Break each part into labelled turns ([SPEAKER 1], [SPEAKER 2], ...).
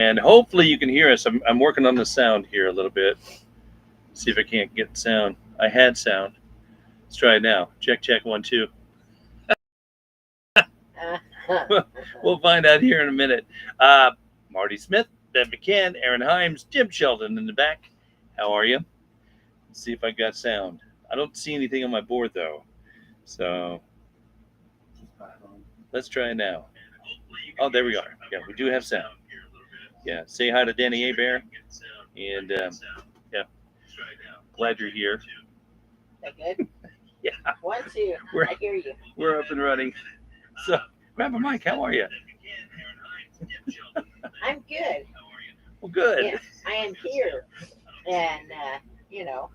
[SPEAKER 1] And hopefully you can hear us. I'm working on the sound here a little bit. See if I can't get sound. I had sound. Let's try it now. Check, check, 1, 2. We'll find out here in a minute. Uh, Marty Smith, Ben McCann, Aaron Himes, Jim Sheldon in the back. How are you? Let's see if I got sound. I don't see anything on my board though. So let's try it now. Oh, there we are. Yeah, we do have sound. Yeah, say hi to Danny Abear. And yeah, glad you're here.
[SPEAKER 2] That good?
[SPEAKER 1] Yeah,
[SPEAKER 2] 1, 2.
[SPEAKER 1] we're
[SPEAKER 2] I hear you.
[SPEAKER 1] we're up and running. So, grab a mic. How are you?
[SPEAKER 2] I'm good.
[SPEAKER 1] Well, good.
[SPEAKER 2] Yeah, I am here, and you know,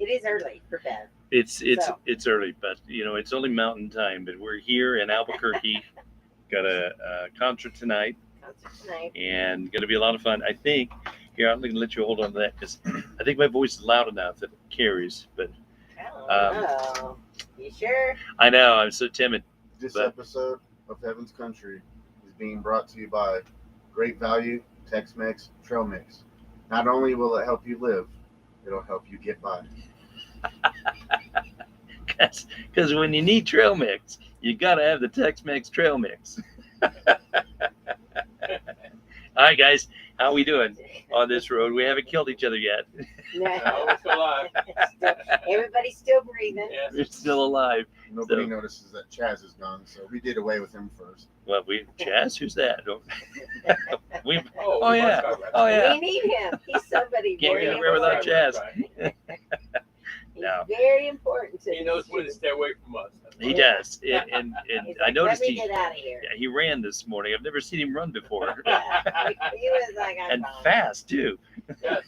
[SPEAKER 2] it is early for Bev. So
[SPEAKER 1] It's early, but it's only mountain time. But we're here in Albuquerque. Got a concert tonight,
[SPEAKER 2] concert tonight.
[SPEAKER 1] and going to be a lot of fun. I think. Here, I'm going to let you hold on to that because I think my voice is loud enough that it carries. But
[SPEAKER 2] Oh, you sure?
[SPEAKER 1] I know I'm so timid.
[SPEAKER 3] This
[SPEAKER 1] But-
[SPEAKER 3] episode of Heaven's Country is being brought to you by Great Value Tex-Mex Trail Mix. Not only will it help you live, it'll help you get by.
[SPEAKER 1] Because when you need trail mix, you got to have the Tex-Mex trail mix. All right, guys, how we doing on this road? We haven't killed each other yet.
[SPEAKER 2] No.
[SPEAKER 4] We're still alive.
[SPEAKER 2] Everybody's still breathing.
[SPEAKER 4] Yes.
[SPEAKER 1] We're still alive.
[SPEAKER 3] Nobody
[SPEAKER 1] So-
[SPEAKER 3] notices that Chaz is gone, so we did away with him first.
[SPEAKER 1] Well, Chaz, who's that? We,
[SPEAKER 4] Oh,
[SPEAKER 1] oh yeah, oh yeah.
[SPEAKER 2] We need him. He's somebody
[SPEAKER 1] Can't
[SPEAKER 2] very
[SPEAKER 1] get anywhere without
[SPEAKER 2] important.
[SPEAKER 1] Chaz.
[SPEAKER 2] He's
[SPEAKER 1] No.
[SPEAKER 2] very important to
[SPEAKER 4] He knows when to stay away from us.
[SPEAKER 1] He does, and
[SPEAKER 2] He's
[SPEAKER 1] I
[SPEAKER 2] like,
[SPEAKER 1] noticed
[SPEAKER 2] let me
[SPEAKER 1] he
[SPEAKER 2] get out of here.
[SPEAKER 1] yeah, he ran this morning. I've never seen him run before,
[SPEAKER 2] Yeah, he was like, I'm
[SPEAKER 1] and
[SPEAKER 2] fine.
[SPEAKER 1] fast too.
[SPEAKER 4] Yes.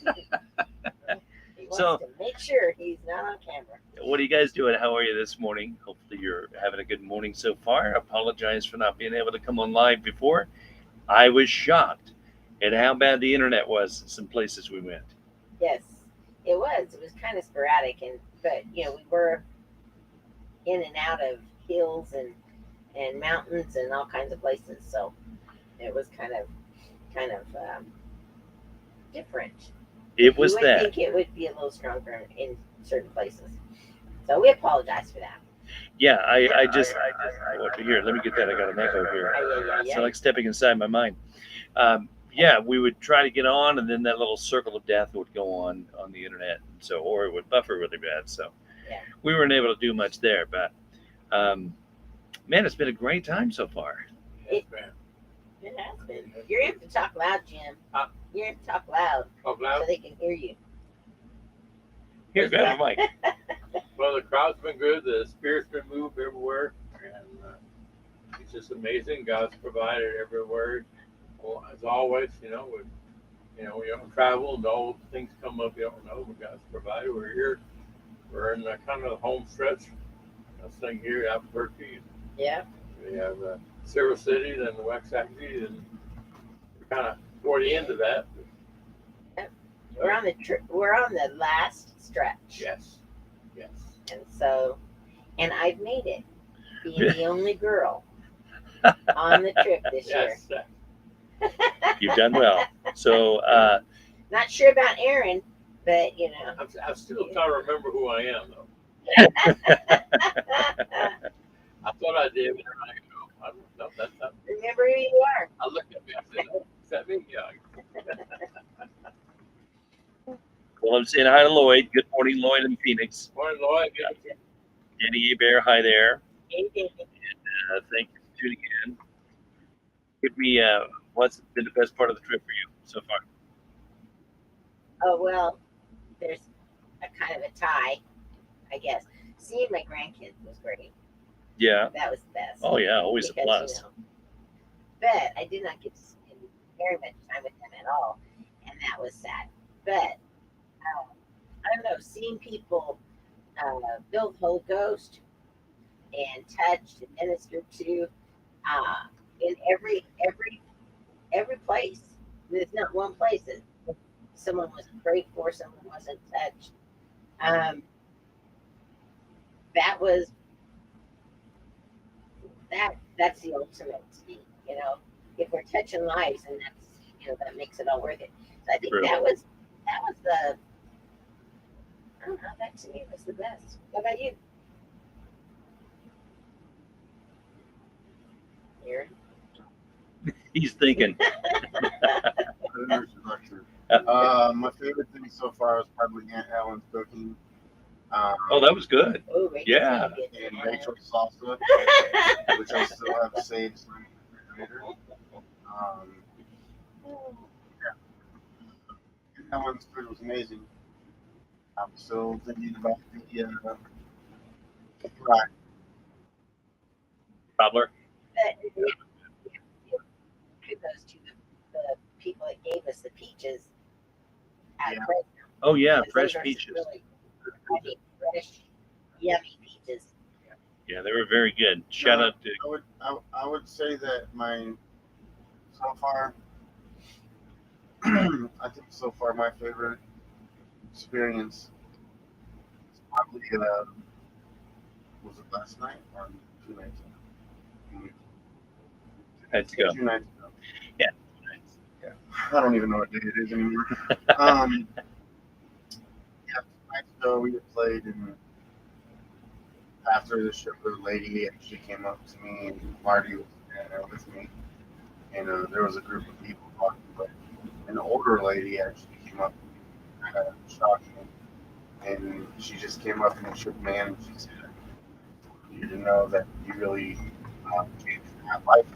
[SPEAKER 2] He wants
[SPEAKER 1] So-
[SPEAKER 2] to make sure he's not on camera.
[SPEAKER 1] What are you guys doing? How are you this morning? Hopefully you're having a good morning so far. I apologize for not being able to come on live before. I was shocked at how bad the internet was in some places we went.
[SPEAKER 2] Yes, it was. It was kind of sporadic, but we were in and out of hills and mountains and all kinds of places. So it was kind of different.
[SPEAKER 1] It was
[SPEAKER 2] you would
[SPEAKER 1] that.
[SPEAKER 2] think it would be a little stronger in certain places. So we apologize for that.
[SPEAKER 1] Yeah, I just here. Let me get that. I got an echo here. It's
[SPEAKER 2] Yeah.
[SPEAKER 1] like stepping inside my mind. Yeah, we would try to get on, and then that little circle of death would go on the internet. So, or it would buffer really bad. So,
[SPEAKER 2] Yeah.
[SPEAKER 1] we weren't able to do much there. But, man, it's been a great time so far.
[SPEAKER 4] Yes, man.
[SPEAKER 2] It has been. You're going to have to talk loud, Jim.
[SPEAKER 4] Huh?
[SPEAKER 2] You're going to talk loud
[SPEAKER 4] Talk
[SPEAKER 2] so
[SPEAKER 4] loud.
[SPEAKER 2] they can hear you.
[SPEAKER 1] Here, grab a mic.
[SPEAKER 4] Well, the crowd's been good. The spirit's been moved everywhere, and it's just amazing. God's provided everywhere. Well, as always, we don't travel, and all things come up you don't know, but God's provided. We're here. We're in the kind of the home stretch. This thing here, Albuquerque.
[SPEAKER 2] Yeah.
[SPEAKER 4] We have Silver City, then the Waxahachie, and we're kind of toward the end of that.
[SPEAKER 2] We're on the last stretch.
[SPEAKER 4] Yes. Yes.
[SPEAKER 2] And I've made it. Being the only girl on the trip this year.
[SPEAKER 4] Yes.
[SPEAKER 1] You've done well. So,
[SPEAKER 2] Not sure about Aaron, but
[SPEAKER 4] I'm still trying to remember who I am, though. I thought I did, but I don't know. That's not.
[SPEAKER 2] remember who you are.
[SPEAKER 4] I looked at me. I said, "Oh, is that me?" Yeah.
[SPEAKER 1] well, I'm saying hi to Lloyd. Good morning, Lloyd in Phoenix.
[SPEAKER 4] Morning, Lloyd.
[SPEAKER 1] Danny Bear, hi there.
[SPEAKER 2] Hey, David.
[SPEAKER 1] Thank you for tuning in. Give me what's been the best part of the trip for you so far?
[SPEAKER 2] Oh, well, there's a kind of a tie, I guess. Seeing my grandkids was great.
[SPEAKER 1] Yeah.
[SPEAKER 2] That was the best.
[SPEAKER 1] Oh yeah, always a plus.
[SPEAKER 2] But I did not get to spend very much time with them at all, and that was sad. But I don't know, seeing people build Holy Ghost and touched and ministered to in every place. There's not one place that someone wasn't prayed for, someone wasn't touched. That's the ultimate to me. If we're touching lives, and that makes it all worth it. So I think
[SPEAKER 1] True.
[SPEAKER 2] that was the I don't know, that to me was the best. What about you? Here.
[SPEAKER 1] He's thinking.
[SPEAKER 3] My favorite thing so far is probably Aunt Ellen's cooking.
[SPEAKER 1] Oh, that was good.
[SPEAKER 2] Oh, Rachel's
[SPEAKER 1] Yeah.
[SPEAKER 2] really good.
[SPEAKER 3] And Rachel's salsa, which I still have saved from later. Yeah, Aunt Ellen's food was amazing. I'm still thinking about the fry.
[SPEAKER 1] Cobbler.
[SPEAKER 2] But kudos to the people that gave us the peaches at
[SPEAKER 3] Yeah.
[SPEAKER 2] Fresno.
[SPEAKER 1] Oh yeah,
[SPEAKER 2] Because
[SPEAKER 1] fresh
[SPEAKER 2] those are
[SPEAKER 1] peaches.
[SPEAKER 2] Really, I mean, fresh, yummy peaches.
[SPEAKER 1] Yeah, they were very good. Shout out to
[SPEAKER 3] I would say that my so far, I think so far my favorite experience is probably was it last night or 2 nights ago?
[SPEAKER 1] had to go.
[SPEAKER 3] 2 nights ago.
[SPEAKER 1] Yeah.
[SPEAKER 3] Yeah. I don't even know what day it is anymore. Yeah, 2 nights ago we had played, and after the show, the lady actually came up to me, and Marty was there with me, and there was a group of people talking, but an older lady actually came up, kind of shocked me, and she just came up and shook my hand, and she said, "You to know that you really changed my life."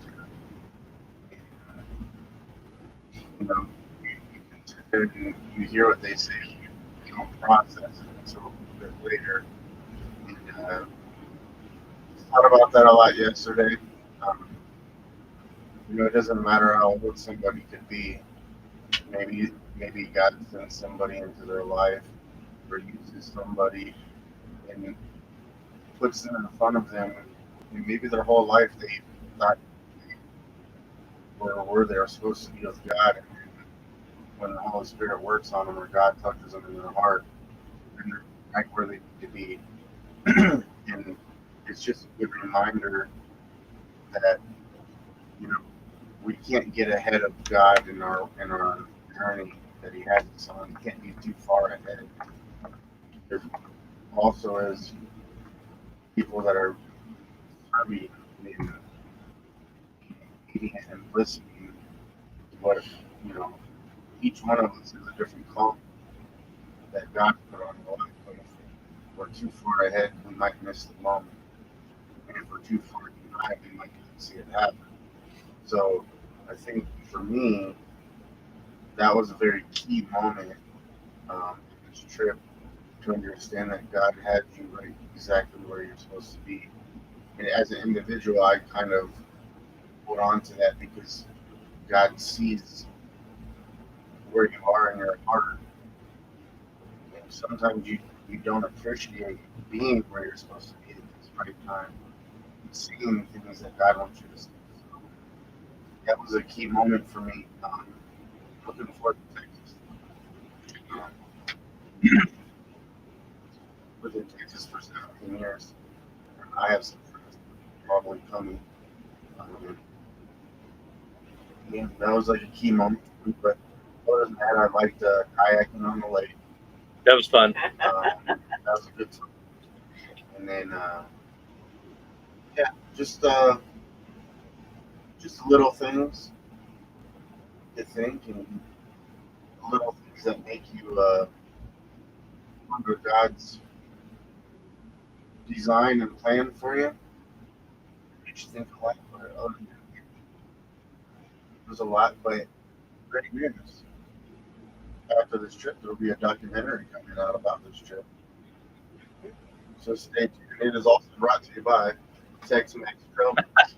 [SPEAKER 3] You know, you consider and you hear what they say, you don't process it until a little bit later. And thought about that a lot yesterday. Um, it doesn't matter how old somebody could be. Maybe God sends somebody into their life or uses somebody and puts them in front of them. And maybe their whole life they thought they were where they were supposed to be with God. And when the Holy Spirit works on them or God touches them in their heart, and they're right where they need to be. And it's just a good reminder that you know we can't get ahead of God in our journey that He has us on. We can't be too far ahead. There also is people that are serving and eating and listening to what each one of us is a different call that God put on our life. But if we're too far ahead, we might miss the moment. And if we're too far behind, we might not see it happen. So I think for me, that was a very key moment in this trip to understand that God had you right exactly where you're supposed to be. And as an individual, I kind of hold on to that because God sees where you are in your heart. And sometimes you don't appreciate being where you're supposed to be at this right time, seeing things that God wants you to see. So that was a key moment for me. Looking forward to Texas. Lived in Texas for 17 years. I have some friends probably coming. Um, yeah, that was like a key moment for me. But other than that, I liked kayaking on the lake.
[SPEAKER 1] That was fun.
[SPEAKER 3] That was a good time. And then, yeah, just little things to think and little things that make you under God's design and plan for you. Makes you think a lot. There's a lot, but great news. After this trip, there'll be a documentary coming out about this trip. So stay tuned. It is also brought to you by Tex-Mex Trail Mix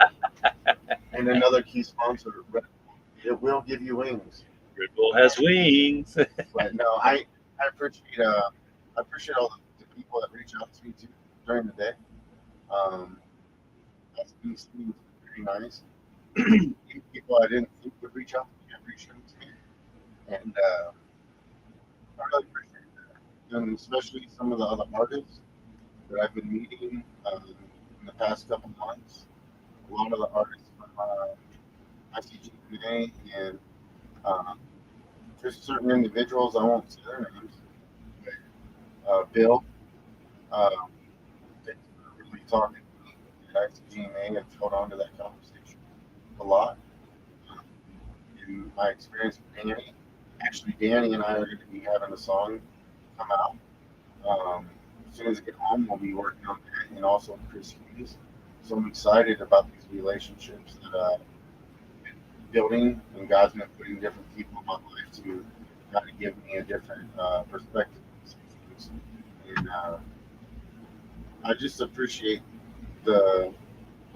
[SPEAKER 3] and another key sponsor, Red Bull. It will give you wings.
[SPEAKER 1] Red Bull has wings.
[SPEAKER 3] But no, I appreciate all the people that reach out to me too during the day. Um, that's been very nice. People I didn't think would reach out to me have reached out to me, and I really appreciate that. And especially some of the other artists that I've been meeting in the past couple months. A lot of the artists from ICGNA and Um, there's certain individuals, I won't say their names, but Bill, um, that really talking at ICGMA have held on to that conversation a lot. In my experience with Danny, actually, Danny and I are going to be having a song come out. As soon as I get home, we'll be working on that, and also with Chris Hughes. So I'm excited about these relationships that building, and God's been putting different people in my life to kind of give me a different perspective on things. And I just appreciate the,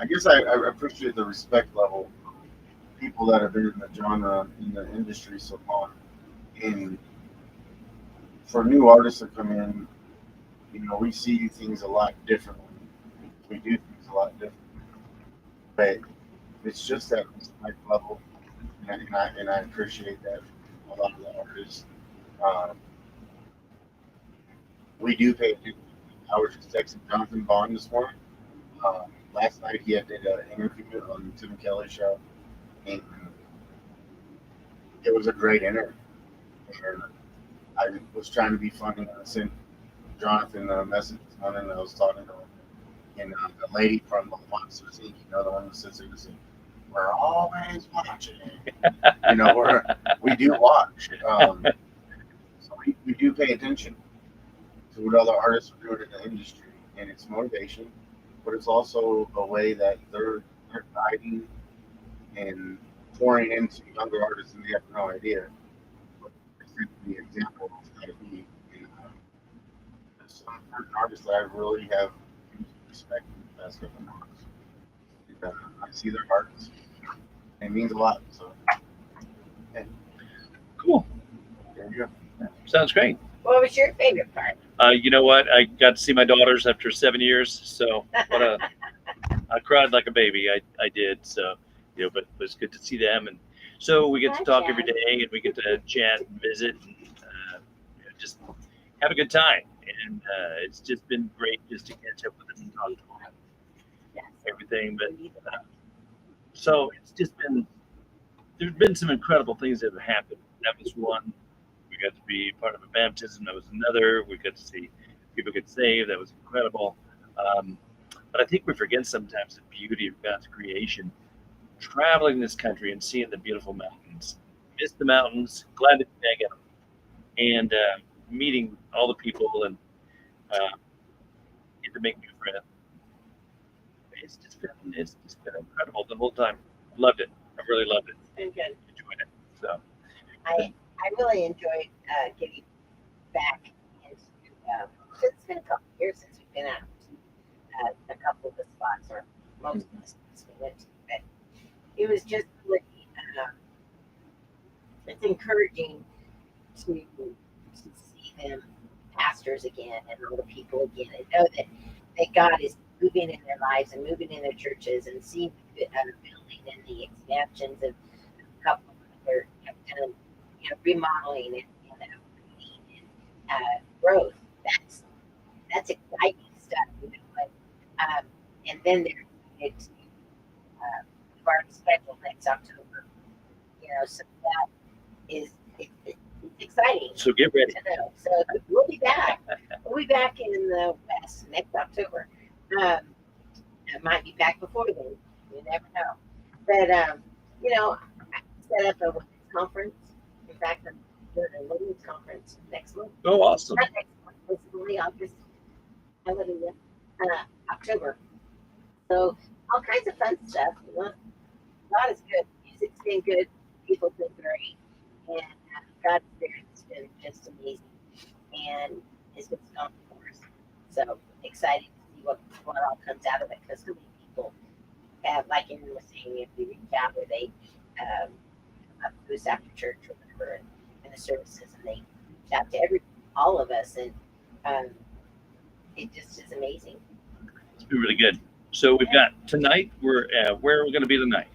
[SPEAKER 3] I guess I appreciate the respect level of people that have been in the genre, in the industry so long. And for new artists to come in, we see things a lot differently. We do things a lot differently. But it's just that respect level, and I appreciate that from a lot of the artists. Um, we do pay attention. I was just texting Jonathan Bond this morning. Last night he did an interview on Tim Kelly's show, and it was a great interview. And I was trying to be funny, and I sent Jonathan a message this morning. I was talking to him, and the lady from the Monsters Inc., the one that sits there and says, "We're always watching." We do watch. So we do pay attention to what other artists are doing in the industry, and it's motivation, but it's also a way that they're guiding and pouring into younger artists, and they have no idea. But it's the example of how to be. And, there's some certain artists that I really have respect in the past couple of months. And, I see their hearts. It means a lot. So, yeah,
[SPEAKER 1] Cool.
[SPEAKER 3] there you go.
[SPEAKER 1] Sounds great.
[SPEAKER 2] What was your favorite part?
[SPEAKER 1] You know what? I got to see my daughters after 7 years, so I cried like a baby. I did. So, but it was good to see them, and so we get to talk every day, and we get to chat and visit, and just have a good time. And it's just been great just to catch up with them and talk to them
[SPEAKER 2] Yes.
[SPEAKER 1] and everything. But so it's just been, there's been some incredible things that have happened. That was one. We got to be part of a baptism. That was another. We got to see people get saved. That was incredible. But I think we forget sometimes the beauty of God's creation. Traveling this country and seeing the beautiful mountains. Miss the mountains. Glad to be back at them. And meeting all the people and get to make new friends. It's just been incredible the whole time. Loved it. I really loved it.
[SPEAKER 2] And good.
[SPEAKER 1] Enjoyed it. So
[SPEAKER 2] I really enjoyed getting back into. It's been a couple of years since we've been out a couple of the spots, or most of the spots we went to, but it was just really. It's encouraging to see them pastors again and all the people again, and know that God is moving in their lives and moving in their churches, and seeing the building and the expansions of a couple of other remodeling and growth. That's exciting stuff, and then it's we've already scheduled next October, so that is it's exciting.
[SPEAKER 1] so get ready.
[SPEAKER 2] To know. So we'll be back. We'll be back in the West next October. It might be back before then. You never know. But I set up a women's conference. In fact, I'm doing a women's conference next month.
[SPEAKER 1] Oh, awesome.
[SPEAKER 2] Not next month. It's only August. Hallelujah. October. So all kinds of fun stuff. God is good. Music's been good. People's been great. And God's Spirit has been just amazing. And it's been strong for us. So excited to see what all comes out of it, because so many people have, like Aaron was saying, if we reach out, where they come up to us after church or whatever, and the services, and they reach out to all of us, and it just is amazing.
[SPEAKER 1] It's been really good. So we've got tonight. Where are we going to be tonight?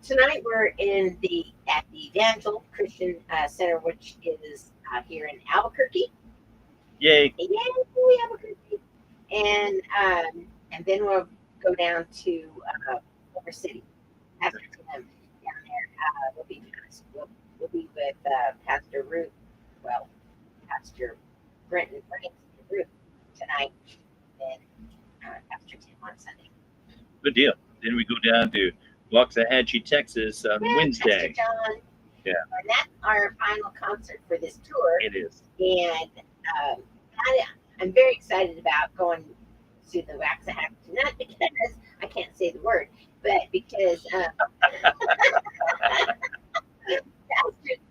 [SPEAKER 2] Tonight we're at the Evangel Christian Center, which is here in Albuquerque.
[SPEAKER 1] Yay!
[SPEAKER 2] Yay, Albuquerque! And then we'll go down to Culver City after them down there. We'll be We'll be with Pastor Ruth, well, Pastor Brenton Franks and Ruth tonight, and Pastor Tim on Sunday.
[SPEAKER 1] Good deal. Then we go down to Waxahachie, Texas on
[SPEAKER 2] Yeah,
[SPEAKER 1] Wednesday.
[SPEAKER 2] Pastor John.
[SPEAKER 1] Yeah.
[SPEAKER 2] And that's our final concert for this tour.
[SPEAKER 1] It is.
[SPEAKER 2] And I'm very excited about going to the Waxahachie, not because I can't say the word, but because Pastor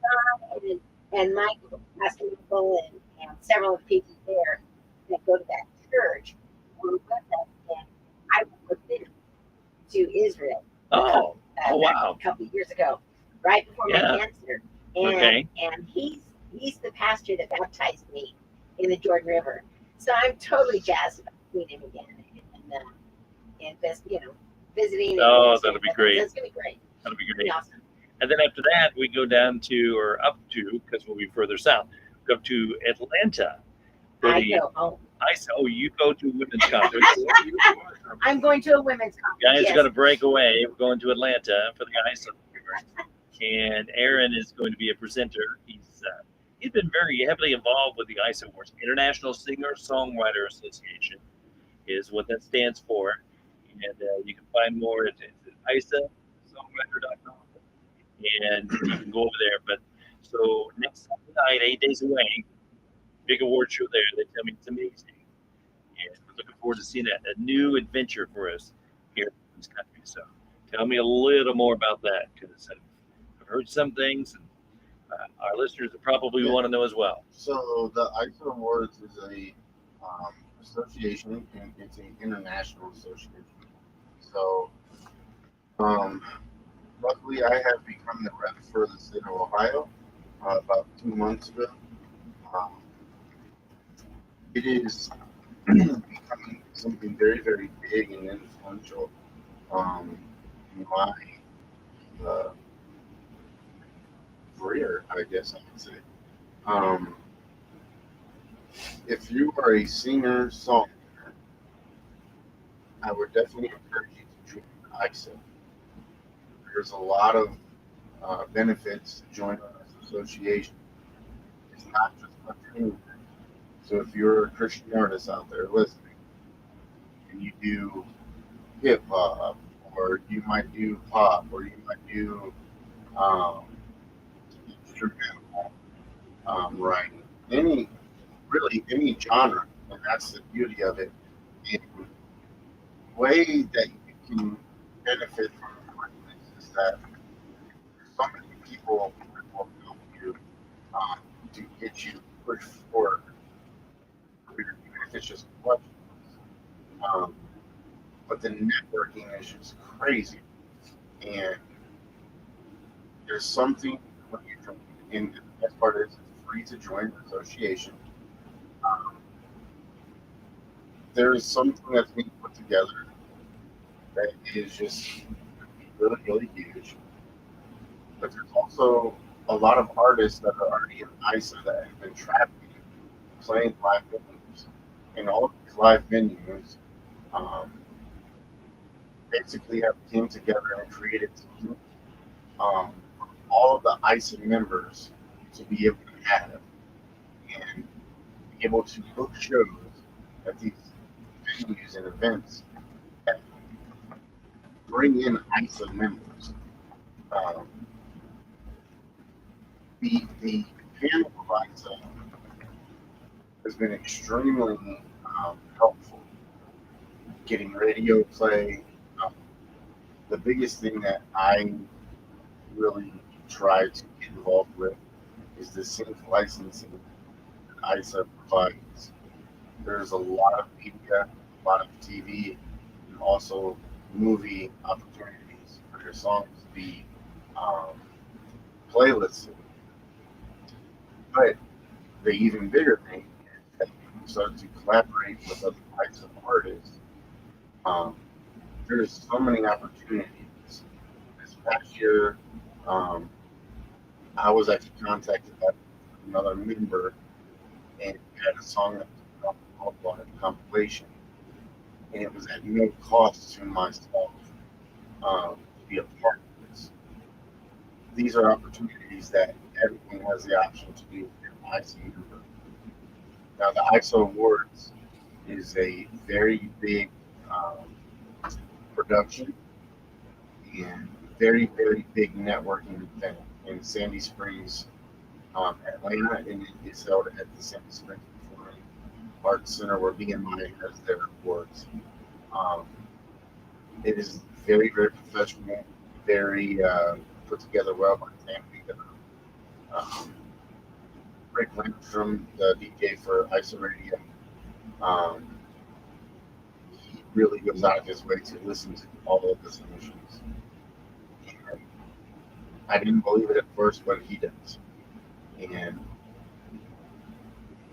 [SPEAKER 2] John and Michael, Pastor Michael, and several of the people there that go to that church were with us, and I went with them to Israel.
[SPEAKER 1] Oh, wow.
[SPEAKER 2] A couple of years ago, right before
[SPEAKER 1] Yeah.
[SPEAKER 2] my cancer. And,
[SPEAKER 1] Okay.
[SPEAKER 2] and he's the pastor that baptized me in the Jordan River. So I'm totally jazzed about seeing him again and visiting.
[SPEAKER 1] Oh,
[SPEAKER 2] and
[SPEAKER 1] that'll be great.
[SPEAKER 2] That's gonna be great.
[SPEAKER 1] That'll be
[SPEAKER 2] It'll
[SPEAKER 1] great.
[SPEAKER 2] be awesome.
[SPEAKER 1] And then after that, we go down to, or up to, because we'll be further south, go up to Atlanta for
[SPEAKER 2] I
[SPEAKER 1] the
[SPEAKER 2] go home.
[SPEAKER 1] Oh, you go to women's conference.
[SPEAKER 2] I'm going to a women's conference.
[SPEAKER 1] Guys
[SPEAKER 2] yes.
[SPEAKER 1] got to break away. We're going to Atlanta for the ISO conference. And Aaron is going to be a presenter. He's been very heavily involved with the ISO Awards. International Singer-Songwriter Association is what that stands for. And you can find more at isasongwriter.com. And you can go over there. But so next Sunday night, 8 days away, big award show there. They tell me it's amazing. And we're looking forward to seeing a new adventure for us here in this country. So tell me a little more about that, because I've heard some things, and our listeners probably want to know as well.
[SPEAKER 3] So the ISO Awards is a association, and it's an international association. So luckily, I have become the rep for the state of Ohio about 2 months ago. It is becoming something very, very big and influential in my career, I guess I would say. If you are a singer songwriter, I would definitely encourage you to join ISA. There's a lot of benefits to joining this association. It's not just entertainment. So if you're a Christian artist out there listening, and you do hip hop, or you might do pop, or you might do instrumental writing, any genre, and that's the beauty of it. And the way that you can benefit from this is that so many people will help you to get you pushed forward, even if it's just questions. But the networking is just crazy, and there's something when you join, and the best part is it's free to join the association. Um, there is something that's being put together that is just really, really huge. But there's also a lot of artists that are already in ISA that have been traveling, playing live venues. And all of these live venues basically have came together and created teams for all of the ISA members to be able to have and be able to book shows at these venues and events that bring in ISA members. Um, the panel of ISA has been extremely helpful. Getting radio play. The biggest thing that I really try to get involved with is the sync licensing that ISA provides. There's a lot of media, a lot of TV, and also movie opportunities for your songs to be playlisted. But the even bigger thing is that you can start to collaborate with other types of artists. There's so many opportunities. This past year, I was actually contacted by another member and had a song that was called on a compilation, and it was at no cost to myself to be a part of this. These are opportunities that everyone has the option to be an ISO member. Now, the ISO Awards is a very big um, production and very, very big networking event in Sandy Springs, Atlanta, and it is held at the Sandy Springs Performing Arts Center where BMI has their awards. Um, it is very, very professional, very put together well by the family. Um, Rick Lindstrom, the DJ for ISO Radio, um, he really goes out of his way to listen to all of the submissions. And I didn't believe it at first, but he does. And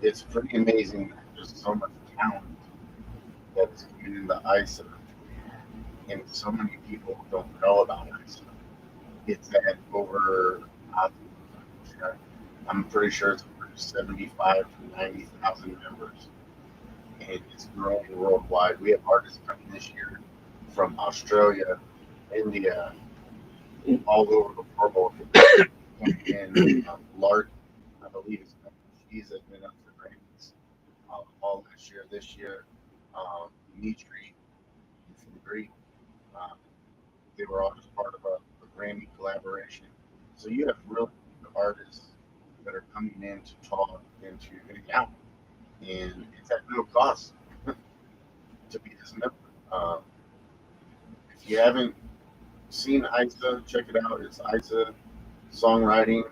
[SPEAKER 3] it's pretty amazing that there's so much talent that is coming into ISO, and so many people don't know about ISO. It's at over, uh, I'm pretty sure it's over 75 to 90,000 members, and it's growing worldwide. We have artists coming this year from Australia, India, all over the world. And Lark, I believe, she's been up for Grammys all last year, this year. Dimitri from Greek, um, they were all just part of a Grammy collaboration. So you have real artists that are coming in to talk and to hang out, and it's at no cost to be this member. Um, if you haven't seen ISA, check it out. It's ISA Songwriting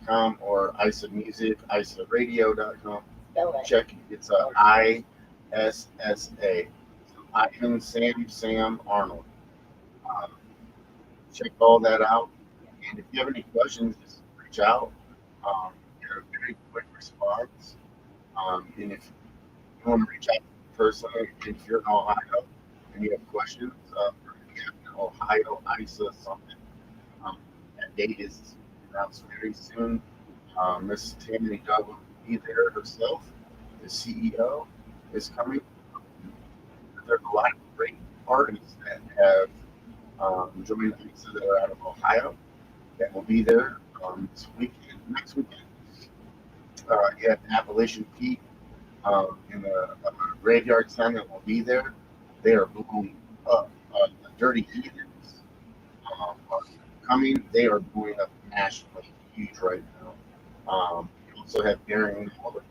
[SPEAKER 3] .com or ISA Music, ISARadio.com.
[SPEAKER 2] Spell it.
[SPEAKER 3] Check it. It's ISSA. Ivan Sam Arnold. Um, check all that out. And if you have any questions, just reach out. They're a very quick response. And if you want to reach out personally, if you're in Ohio and you have questions, we have an Ohio ISA Summit. That date is announced very soon. Miss Tammy Dove will be there herself. The CEO is coming. There's a lot of great artists that have joined ISA that are out of Ohio that will be there this weekend, next weekend. You have Appalachian Pete in the Graveyard Sound that will be there. They are blowing up. The Dirty Heathens are coming. They are blowing up nationally, huge right now. You also have Darren Waller,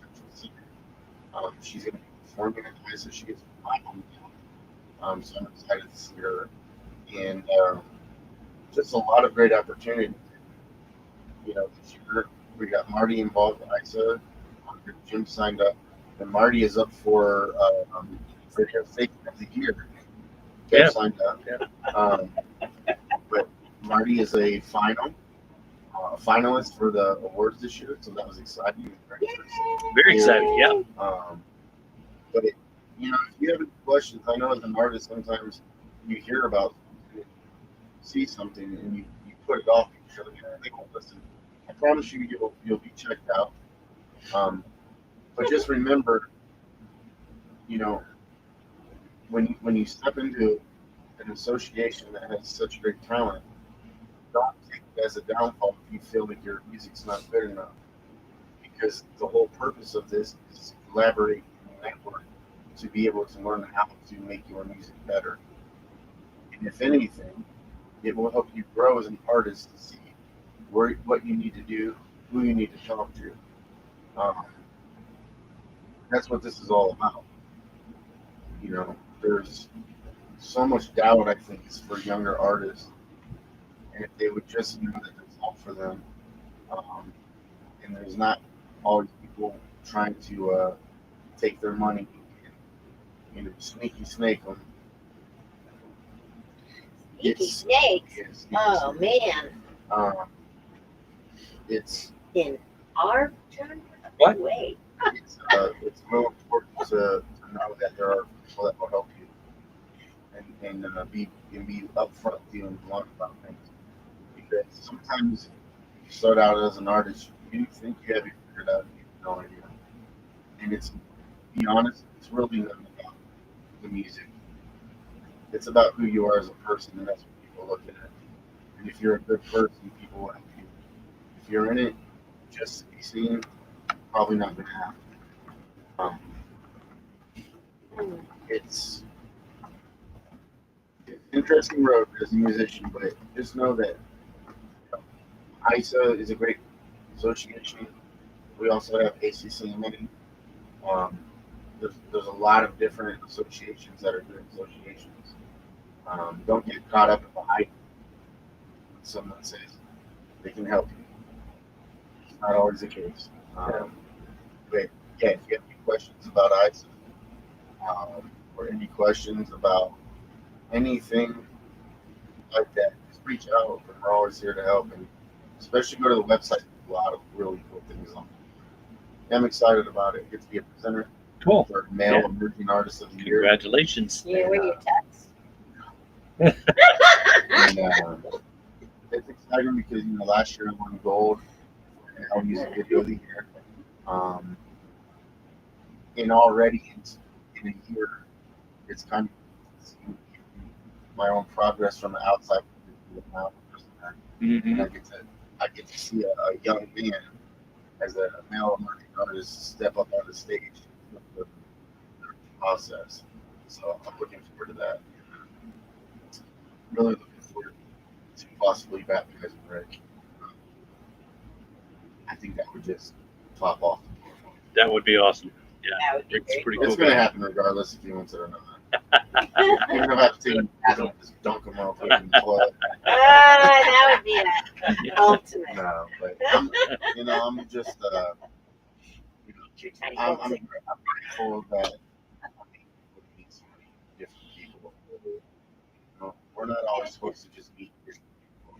[SPEAKER 3] she's going to be performing at ISA. She is phenomenal. So I'm excited to see her. And just a lot of great opportunities. This year we got Marty involved with ISA. Jim signed up, and Marty is up for their Fake of the Year. Jim
[SPEAKER 1] Yeah.
[SPEAKER 3] signed up. But Marty is a finalist for the awards this year, so that was exciting.
[SPEAKER 1] Very exciting. Yeah.
[SPEAKER 3] But if you have any questions, I know as an artist sometimes you hear about, see something, and you put it off because they won't listen. I promise you, you'll be checked out. But just remember, when you step into an association that has such great talent, don't take it as a downfall if you feel like your music's not good enough. Because the whole purpose of this is to collaborate and network to be able to learn how to make your music better. And if anything, it will help you grow as an artist to see what you need to do, who you need to talk to. That's what this is all about. There's so much doubt, I think, is for younger artists. And if they would just know that there's help for them, and there's not always people trying to take their money and sneaky snake them.
[SPEAKER 2] Sneaky snakes. Oh man.
[SPEAKER 3] It's
[SPEAKER 2] In our turn.
[SPEAKER 1] What?
[SPEAKER 2] Wait.
[SPEAKER 3] it's real important to know that there are people that will help you and be upfront with you and blunt about things. Because sometimes you start out as an artist, you think you have it figured out, and you have no idea. And to be honest, it's really not about the music. It's about who you are as a person, and that's what people look at. And if you're a good person, people will help you. If if you're in it just to be seen, probably not gonna happen. Um,
[SPEAKER 2] Mm.
[SPEAKER 3] it's an interesting road as a musician, but just know that ISA is a great association. We also have ACCMA. Um, there's a lot of different associations that are good associations. Don't get caught up in the hype when someone says they can help you. It's not always the case. But yeah, if you have any questions about ISA or any questions about anything like that, just reach out. We're always here to help, and especially go to the website. There's a lot of really cool things on it. I'm excited about it. Get to be a presenter
[SPEAKER 1] Cool.
[SPEAKER 3] for Male
[SPEAKER 1] Yeah.
[SPEAKER 3] Emerging Artist of the Year.
[SPEAKER 1] Congratulations.
[SPEAKER 2] You wear your tux.
[SPEAKER 3] And it's exciting because last year I won gold for Male Music Video of the Year. And already in a year, it's kind of seeing my own progress from the outside.
[SPEAKER 1] Mm-hmm.
[SPEAKER 3] And I get to see a young man as a male emerging artist step up on the stage with the process. So I'm looking forward to that. Really looking forward to possibly baptizing Rick. I think that would just top off.
[SPEAKER 1] That would be awesome.
[SPEAKER 2] That would be
[SPEAKER 1] Rick's
[SPEAKER 2] great.
[SPEAKER 1] pretty
[SPEAKER 3] It's
[SPEAKER 1] cool
[SPEAKER 3] going to
[SPEAKER 1] guy.
[SPEAKER 3] happen regardless if he wants it or not. Even if I have to take him and just dunk him real quick in the toilet.
[SPEAKER 2] That would be an ultimate.
[SPEAKER 3] No, but I'm just
[SPEAKER 2] Your tiny
[SPEAKER 3] I'm
[SPEAKER 2] ultimate.
[SPEAKER 3] grateful that I'm able to meet so many different people. We're not always supposed to just meet different people.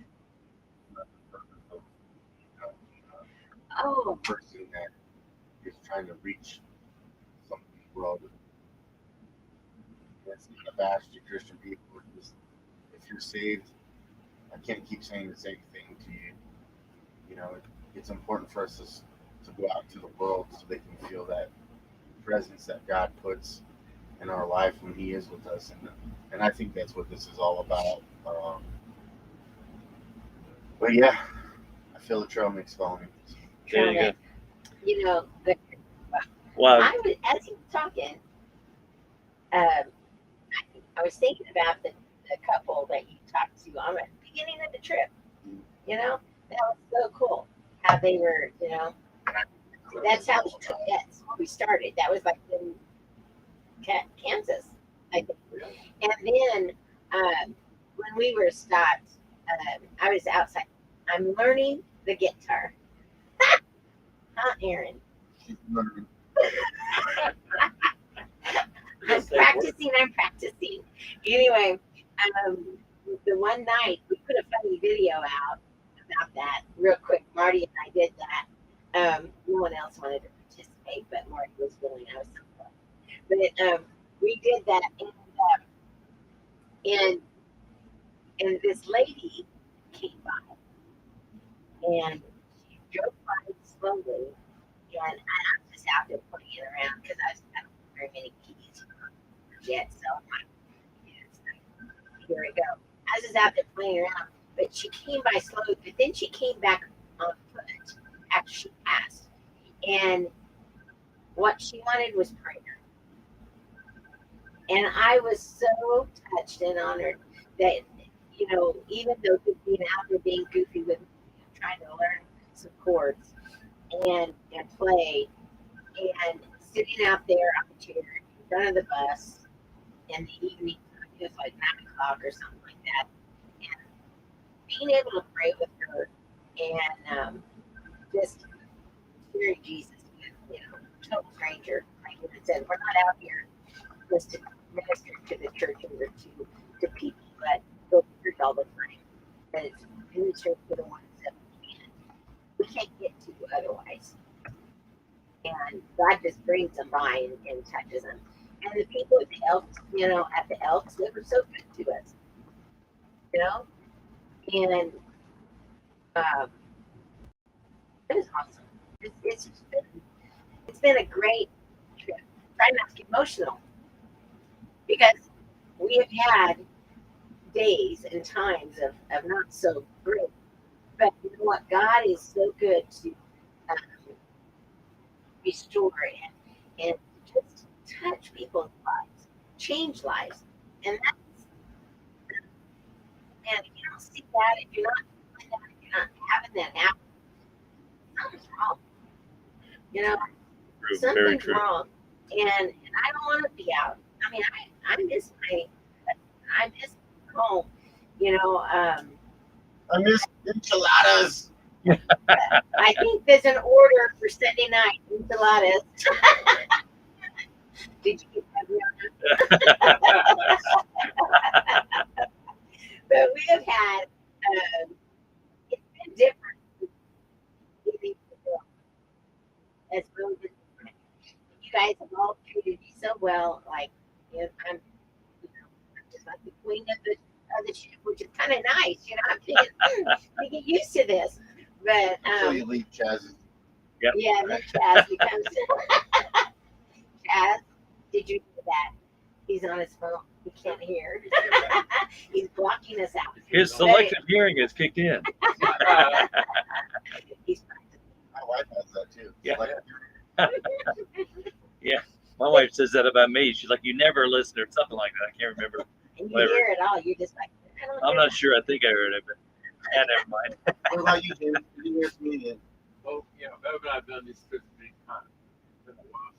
[SPEAKER 3] We're not the purpose of
[SPEAKER 2] Oh,
[SPEAKER 3] a person that is trying to reach some world. It's not a bash to Christian people. Just, if you're saved, I can't keep saying the same thing to you. It's important for us to go out into the world so they can feel that presence that God puts in our life when He is with us, and I think that's what this is all about. But yeah, I feel the trail mix following me.
[SPEAKER 1] There you go. Wow.
[SPEAKER 2] As he was talking, I was thinking about the couple that you talked to on the beginning of the trip. That was so cool. How they were, that's how that's where we started. That was like in Kansas, I think. And then when we were stopped, I was outside. I'm learning the guitar. Huh, Aaron? I'm practicing. Anyway, the one night we put a funny video out about that real quick. Marty and I did that. No one else wanted to participate, but Marty was willing. I was so glad. But we did that, and this lady came by, and she drove by slowly, and I'm just out there putting it around because I don't have very many keys yet, so I'm like, yes, here we go. I was just out there playing around, but she came by slowly, but then she came back on foot after she passed, and what she wanted was prayer. And I was so touched and honored that, even though being out there being goofy with trying to learn some chords and play and sitting out there on the chair in front of the bus in the evening, it was like 9 o'clock or something like that, and being able to pray with her and just hearing Jesus with, total stranger, like you said, we're not out here just to minister to the church or to people that go to church all the time. But it's minister to the ones that we can't get to otherwise. And God just brings them by and touches them. And the people at the Elks, at the Elks, they were so good to us, And it was awesome. It's been a great trip. Try not to get emotional because we have had days and times of not so great. But you know what? God is so good to um, restore and just touch people's lives, change lives. And that's, and if you don't see that, if you're not doing that, if you're not having that happen, something's wrong. You know,
[SPEAKER 1] True, very
[SPEAKER 2] something's
[SPEAKER 1] true.
[SPEAKER 2] wrong. And I don't want to be out. I mean, I miss I miss home. You know,
[SPEAKER 3] I miss enchiladas.
[SPEAKER 2] I think there's an order for Sunday night enchiladas. Did you get that? But we have had, it's been different getting to as well as different. You guys have all treated me so well. Like, you know, I'm just like the queen of the ship, which is kind of nice. You know, I'm thinking, I get used to this. But,
[SPEAKER 3] Until you leave Chaz's.
[SPEAKER 1] Yep.
[SPEAKER 2] yeah, then Chaz becomes, Chaz, did you do that? He's on his phone. He can't hear. He's blocking us out.
[SPEAKER 1] His selective hearing has kicked in.
[SPEAKER 2] He's
[SPEAKER 3] My wife has that too.
[SPEAKER 1] Yeah.
[SPEAKER 3] Like,
[SPEAKER 1] Yeah, my wife says that about me. She's like, "You never listen," or something like that. I can't remember.
[SPEAKER 2] and you
[SPEAKER 1] Whatever.
[SPEAKER 2] hear it all. You're just like, I don't
[SPEAKER 1] I'm
[SPEAKER 2] hear
[SPEAKER 1] not sure. I think I heard it, but yeah, never mind.
[SPEAKER 3] what about you, Jim? Did you hear comedian?
[SPEAKER 4] Well, you know, Bev and I've done these trips many times. It's been a while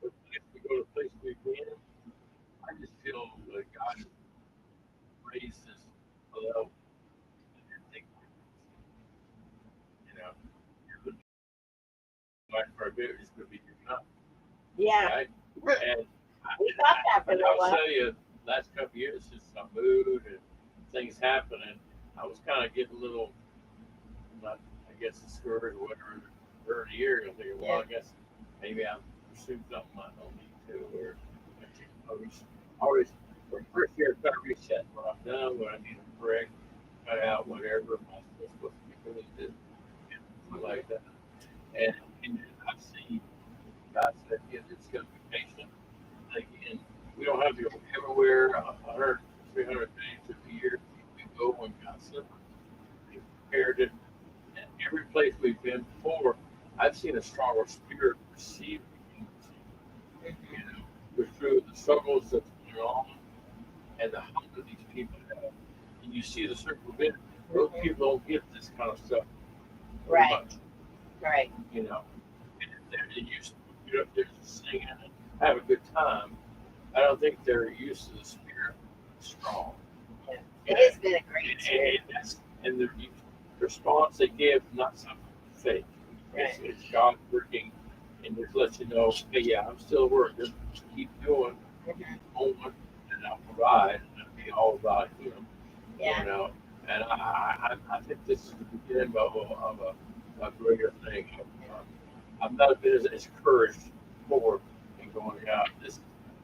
[SPEAKER 4] since we go to a place we've been. I just feel like God has raised us a level. And think, you know, like for a bit, it's going to be enough,
[SPEAKER 2] Yeah,
[SPEAKER 4] right? And
[SPEAKER 2] we thought that for a
[SPEAKER 4] and
[SPEAKER 2] little
[SPEAKER 4] I'll
[SPEAKER 2] while.
[SPEAKER 4] tell you, last couple of years since I moved and things happening, I was kind of getting a little, not, I guess, discouraged or whatever. For a year, I figured, well, I guess maybe I'm pursuing something I don't need to, or always, for the first year, I got to reset what I've done, what I need to correct, cut out whatever I'm supposed to be doing, something like that. And I've seen God said, yeah, it's going to be patient. Again, we don't have to go everywhere, 100, 300 days a year. We go when God sent us. We prepared it. And every place we've been before, I've seen a stronger spirit receive the kingdom. You know, we're through the struggles that's going on and the hunger these people have. And you see the circle of it. Those people don't get this kind of stuff very
[SPEAKER 2] Right,
[SPEAKER 4] much,
[SPEAKER 2] right.
[SPEAKER 4] you know. And they're used to get up there singing and have a good time. I don't think they're used to the spirit strong.
[SPEAKER 2] Yeah. It has been a great spirit.
[SPEAKER 4] And the response they give not something fake.
[SPEAKER 2] Right.
[SPEAKER 4] It's God working and just let you know, hey, yeah, I'm still working. Keep doing moment and I'll provide and it'll be all about Him.
[SPEAKER 2] Yeah.
[SPEAKER 4] You know, and I think this is the beginning of a greater thing. I've not been as encouraged forward in going out. This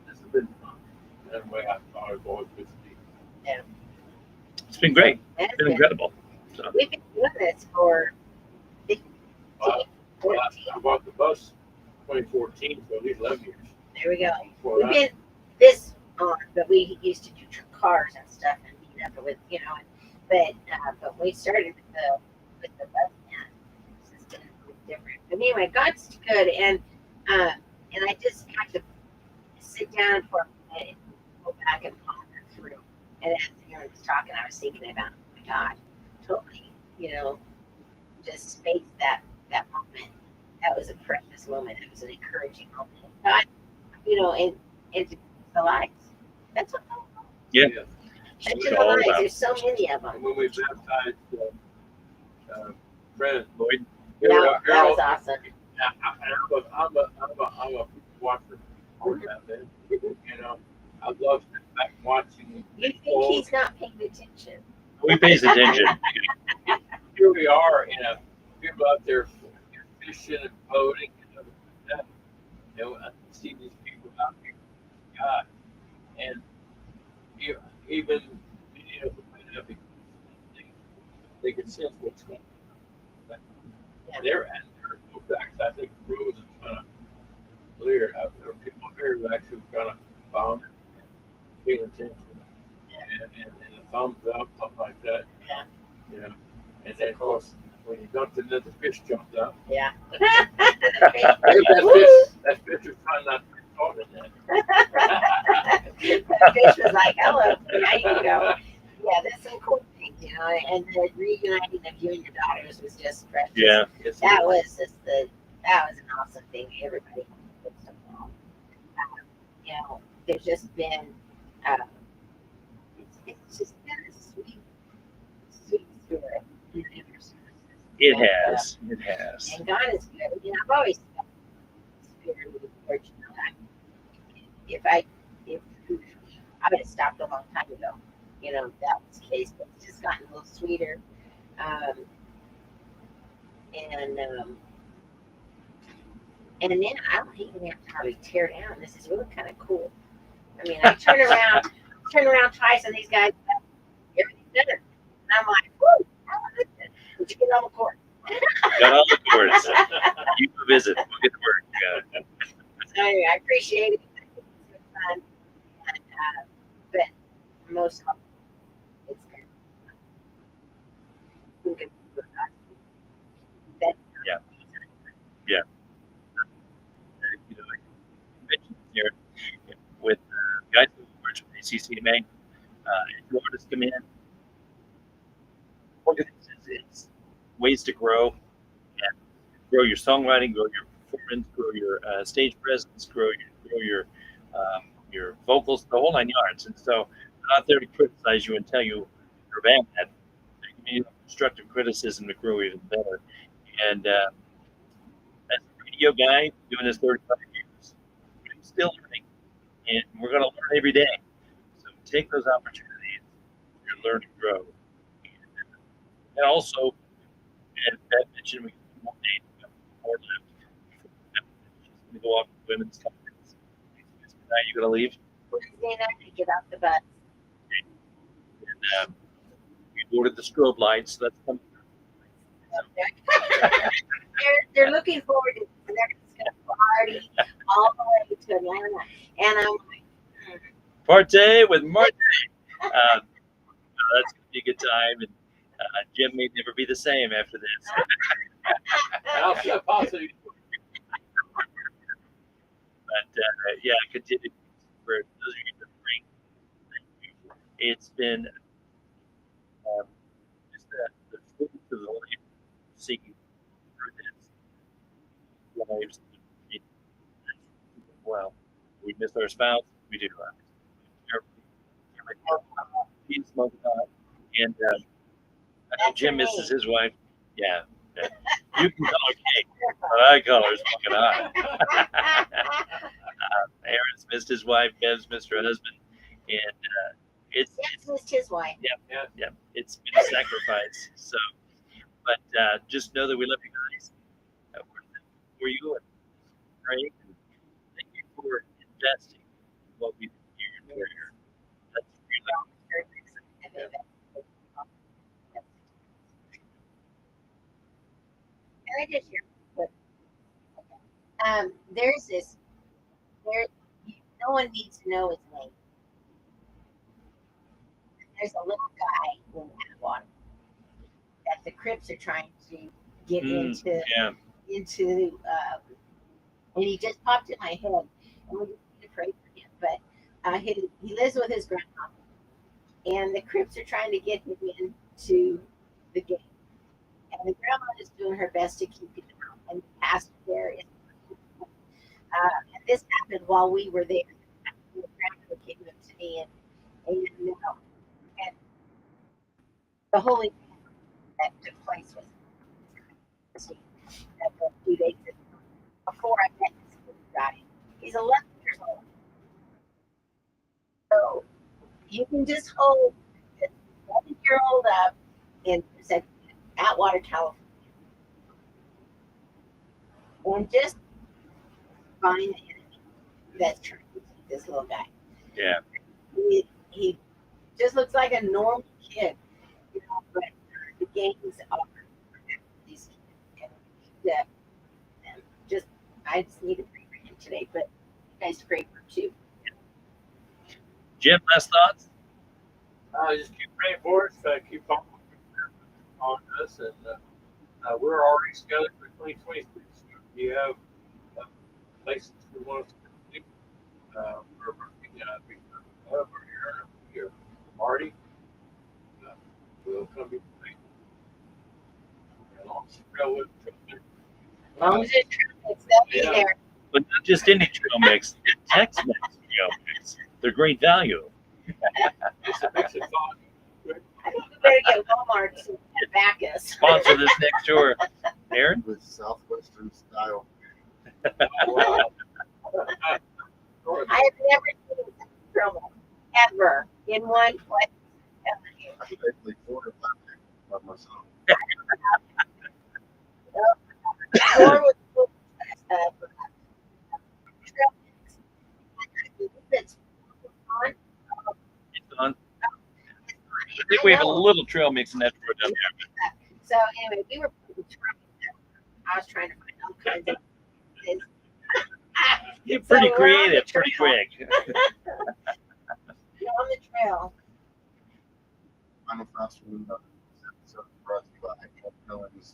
[SPEAKER 4] has been fun. That way I thought it was always good to be.
[SPEAKER 2] Yeah.
[SPEAKER 1] It's been great.
[SPEAKER 2] That's
[SPEAKER 1] It's been
[SPEAKER 2] good.
[SPEAKER 1] incredible. So,
[SPEAKER 2] We've been doing this for 15,
[SPEAKER 4] Well,
[SPEAKER 2] 14.
[SPEAKER 4] I bought the bus 2014, so at least 11 years.
[SPEAKER 2] There we go.
[SPEAKER 4] Before
[SPEAKER 2] We've
[SPEAKER 4] that,
[SPEAKER 2] been this on, but we used to do cars and stuff and meet up with, you know, but we started with the bus man. This has been different. But anyway, God's good, and I just had to sit down for a minute, go back and ponder through. And as Aaron was talking, I was thinking about, oh my God, totally, you know, just space that moment. That was a precious moment. It was an encouraging moment. God, you know, and the lives. That's what
[SPEAKER 1] yeah,
[SPEAKER 4] yeah.
[SPEAKER 1] that's what
[SPEAKER 2] touching
[SPEAKER 1] it's
[SPEAKER 2] the
[SPEAKER 1] all
[SPEAKER 2] lives.
[SPEAKER 1] about.
[SPEAKER 2] There's so many of
[SPEAKER 4] And
[SPEAKER 2] them.
[SPEAKER 4] when we baptized Fred
[SPEAKER 1] Lloyd,
[SPEAKER 2] That was awesome.
[SPEAKER 4] I'm a watcher for that, man. You know, I love sitting back watching
[SPEAKER 2] You think
[SPEAKER 4] people.
[SPEAKER 2] he's not paying attention?
[SPEAKER 1] we pays attention.
[SPEAKER 4] Here we are, people out there fishing and boating and other stuff. You know, I see these people out here, God, and even they can sense what's going on.
[SPEAKER 2] Yeah.
[SPEAKER 4] They're at their facts. I think the rules is kind of clear. There are people here who actually kind of found it, paying attention, and the thumbs up, something like that.
[SPEAKER 2] Yeah.
[SPEAKER 4] You know, and then of course when you dumped it, the fish jumped up.
[SPEAKER 2] Yeah.
[SPEAKER 4] That fish was trying not to be caught in that.
[SPEAKER 2] The fish was like, hello, there you go. Yeah, that's some cool things, you know, and the reuniting of you and your daughters was just precious.
[SPEAKER 1] Yeah.
[SPEAKER 2] That was that was an awesome thing. Everybody put stuff on. You know, there's just been, uh, it's just been a sweet story in ever since.
[SPEAKER 1] It
[SPEAKER 2] And,
[SPEAKER 1] has. It has.
[SPEAKER 2] And God is good. You know, I've always felt spirit of the Lord. You know, if I would have stopped a long time ago. You know, if that was the case, but it's just gotten a little sweeter. Um, and then I don't even have to hardly tear down. This is really kind of cool. I mean, I turn around twice, and these guys, everything's better. And I'm like, whoo, did you get all the cords?
[SPEAKER 1] Got all the cords. You go visit. We'll get to work. Yeah.
[SPEAKER 2] So anyway, I appreciate it. It's been fun. And, but most of all, it's good. Who can do it? That,
[SPEAKER 1] Yeah. Yeah. You know, like you mentioned here with guys who work for ACCMA, if artists come in, one of the things is ways to grow and grow your songwriting, grow your performance, grow your stage presence, grow your vocals, the whole nine yards. And so, I'm not there to criticize you and tell you you're bad at it. You need constructive criticism to grow even better. And as a radio guy doing this 35 years, I'm still learning, and we're going to learn every day. So take those opportunities to learn and grow. And also, as Beth mentioned, we have more days, we have more left. She's going to go off to women's conference. Now you got to leave.
[SPEAKER 2] Wednesday night, I get off the bus.
[SPEAKER 1] And we ordered the strobe lights. So that's coming.
[SPEAKER 2] They're looking forward to it. They're just going to party all the way to Atlanta. And I'm like,
[SPEAKER 1] Partay with Marty. That's going to be a good time. And Jim may never be the same after this.
[SPEAKER 4] I'll see a positive.
[SPEAKER 1] But yeah, continue for those of you that bring. It's been just the fruits of the life seeking through this lives. Well, we miss our spouse. We do. He's smoking hot, and I know Jim misses his wife. Yeah, yeah. You can call her Kate, but I call her smoking hot. Aaron's missed his wife. Bev's missed her husband, and it's
[SPEAKER 2] missed his wife.
[SPEAKER 1] yeah. It's been a sacrifice. So, but just know that we love you guys. We're thankful for you and praying. And thank you for investing in what we do in your career. That's really
[SPEAKER 2] And I just hear, there's this, no one needs to know his name. There's a little guy in Atwater that the Crips are trying to get into, and he just popped in my head, and we need to pray for him. But he lives with his grandma, and the Crips are trying to get him into the game. And the grandma is doing her best to keep him out, and the pastor there is. And this happened while we were there. The grandmother came up to me, and the holy that took place was a few days before I met this guy. He's 11 years old. So you can just hold this 11-year-old up in Atwater, California, and just find the enemy that's trying to keep this little guy.
[SPEAKER 1] Yeah.
[SPEAKER 2] He just looks like a normal kid, you know, but the gangs are these kids. And I just need to pray for him today, but you guys pray for him too.
[SPEAKER 1] Jim, last thoughts?
[SPEAKER 4] Just keep praying for us. Keep on us, and we're already scheduled for 2026. You have places we want us to do. We're working over here. Marty, we'll come be along trail with.
[SPEAKER 2] As long as it's true, they'll be
[SPEAKER 4] Yeah.
[SPEAKER 2] there.
[SPEAKER 1] But not just any trail mix, the Tex-Mex trail mix. They're great value.
[SPEAKER 4] It's a mix of thought.
[SPEAKER 2] I think we better get Walmart to back us.
[SPEAKER 1] Sponsor this next tour. Aaron?
[SPEAKER 3] with Southwestern style.
[SPEAKER 4] Wow.
[SPEAKER 2] I have never seen a trail ever in one place.
[SPEAKER 3] I think I played 4 or 5 by myself.
[SPEAKER 2] Or with trail mix. It's on.
[SPEAKER 1] It's on. I think we have a little trail mix in that tour down there.
[SPEAKER 2] So anyway, we were putting trail mix. I was trying to find all kinds of things.
[SPEAKER 1] You're
[SPEAKER 2] So
[SPEAKER 1] pretty
[SPEAKER 2] we're on
[SPEAKER 1] creative,
[SPEAKER 2] the
[SPEAKER 1] pretty
[SPEAKER 2] trail.
[SPEAKER 1] quick.
[SPEAKER 2] We're on the trail.
[SPEAKER 3] Final thoughts from the episode brought to you by Dylan's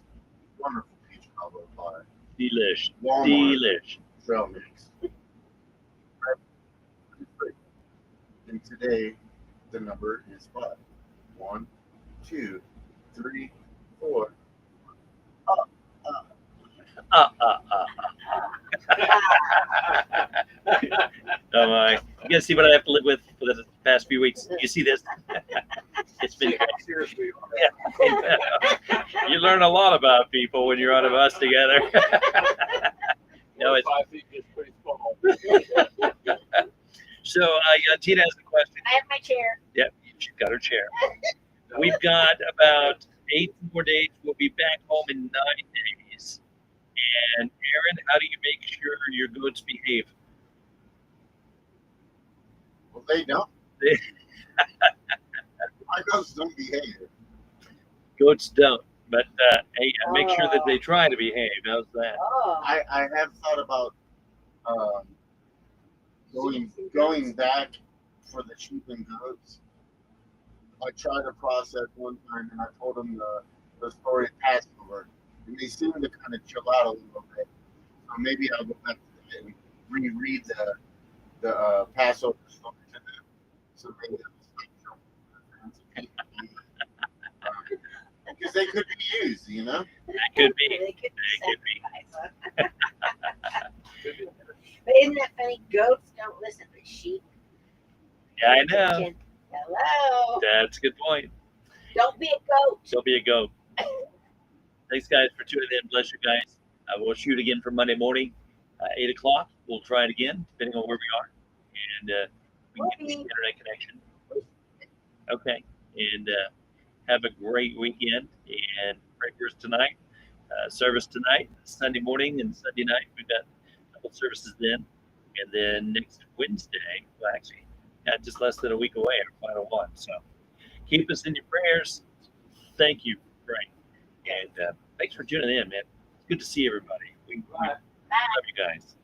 [SPEAKER 3] wonderful peach cobbler pie.
[SPEAKER 1] Delish.
[SPEAKER 3] Walmart
[SPEAKER 1] Delish.
[SPEAKER 3] trail mix. And today, the number is 5. 1, 2, 3, 4.
[SPEAKER 1] Oh my! You guys see what I have to live with for the past few weeks? You see this? It's been
[SPEAKER 4] Seriously.
[SPEAKER 1] yeah. You learn a lot about people when you're on a bus together. No, it's
[SPEAKER 4] 5 feet is pretty small.
[SPEAKER 1] so. Tina has a question.
[SPEAKER 2] I have my chair.
[SPEAKER 1] Yep, she's got her chair. We've got about 8 more days. We'll be back home in 9 days. And Aaron, how do you make sure your goats behave?
[SPEAKER 3] Well, they don't.
[SPEAKER 1] They-
[SPEAKER 3] My goats don't behave.
[SPEAKER 1] Goats don't, but hey, make sure that they try to behave. How's that?
[SPEAKER 2] Oh.
[SPEAKER 3] I have thought about going back for the sheep and goats. I tried a process one time and I told them the story of Passover, and they seemed to kind of chill out a little bit. So maybe I'll go back to that and reread the Passover story to them. So maybe because they could be used, you know.
[SPEAKER 1] That could be.
[SPEAKER 2] They could
[SPEAKER 1] That could be.
[SPEAKER 2] But isn't that funny? Goats don't listen, but sheep.
[SPEAKER 1] Yeah, I know.
[SPEAKER 2] Can- Hello.
[SPEAKER 1] That's a good point.
[SPEAKER 2] Don't be a goat.
[SPEAKER 1] Don't be a goat. Thanks, guys, for tuning in. Bless you guys. We'll shoot again for Monday morning, 8 o'clock. We'll try it again, depending on where we are. And we can get the internet connection. Okay. And have a great weekend. And pray for us tonight. Service tonight, Sunday morning and Sunday night. We've got a couple services then. And then next Wednesday, well, actually, just less than a week away, our final one. So keep us in your prayers. Thank you for praying. And thanks for tuning in, man. It's good to see everybody. We love you guys.